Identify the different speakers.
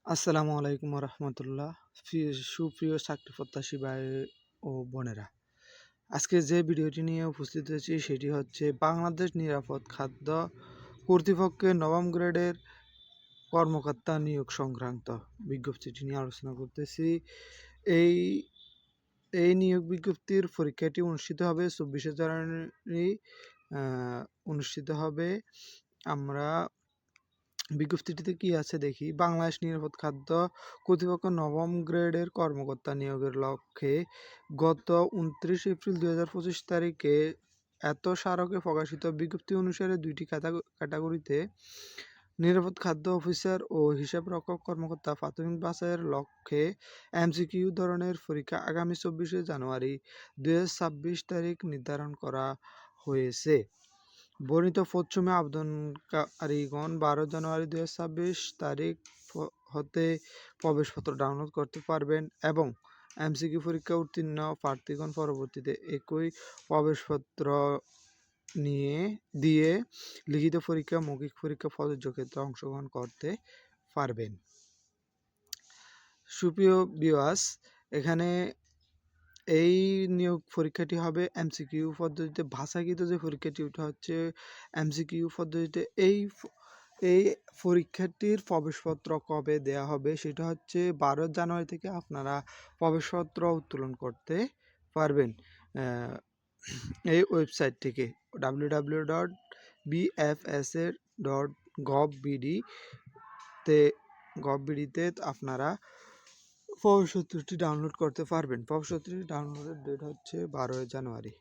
Speaker 1: আসসালামু আলাইকুম রহমতুল্লাহ। সুপ্রিয় চাকরি প্রত্যাশী ভাই ও বোনেরা, আজকে যে ভিডিওটি নিয়ে উপস্থিত হয়েছি সেটি হচ্ছে বাংলাদেশ নিরাপদ খাদ্য কর্তৃপক্ষের নবম গ্রেডের কর্মকর্তা নিয়োগ সংক্রান্ত বিজ্ঞপ্তিটি নিয়ে আলোচনা করতেছি। এই এই নিয়োগ বিজ্ঞপ্তির পরীক্ষাটি অনুষ্ঠিত হবে 24শে জানুয়ারি অনুষ্ঠিত হবে। আমরা বিজ্ঞপ্তিটিতে কি আছে দেখি। বাংলাদেশ নিরাপদ খাদ্য কর্তৃপক্ষ নবম গ্রেডের কর্মকর্তা নিয়োগের লক্ষ্যে গত 29 এপ্রিল 2025 তারিখে এত স্মারকে প্রকাশিত বিজ্ঞপ্তি অনুসারে দুইটি ক্যাটাগরিতে নিরাপদ খাদ্য অফিসার ও হিসাবরক্ষক কর্মকর্তা প্রাথমিক বাছাইয়ের লক্ষ্যে এমসিকিউ ধরনের পরীক্ষা আগামী 24শে জানুয়ারি 2026 তারিখ নির্ধারণ করা হয়েছে। বর্ণিত প্রচ্ছমে আবেদনকারীগণ 12 জানুয়ারি 2026 তারিখ হতে প্রবেশপত্র ডাউনলোড করতে পারবেন এবং এমসিকিউ পরীক্ষা উত্তীর্ণ প্রার্থীগণ পরবর্তীতে একই প্রবেশপত্র দিয়ে লিখিত পরীক্ষা, মৌখিক পরীক্ষা প্রযোজ্য ক্ষেত্রে অংশগ্রহণ করতে পারবেন। সুপ্রিয় ভিউয়ার্স, এখানে এই নিয়োগ পরীক্ষাটি হবে এমসিকিউ পদ্ধতিতে। ভাষাকৃত যে পরীক্ষাটি ওটা হচ্ছে এমসিকিউ পদ্ধতিতে। এই পরীক্ষাটির প্রবেশপত্র কবে দেয়া হবে সেটা হচ্ছে 12 জানুয়ারি থেকে আপনারা প্রবেশপত্র উত্তোলন করতে পারবেন এই ওয়েবসাইট থেকে www.bfsa.gov.bd তে আপনারা প্রবেশপত্রটি ডাউনলোড করতে পারবেন। প্রবেশপত্রটি ডাউনলোডের ডেট হচ্ছে 12 জানুয়ারি।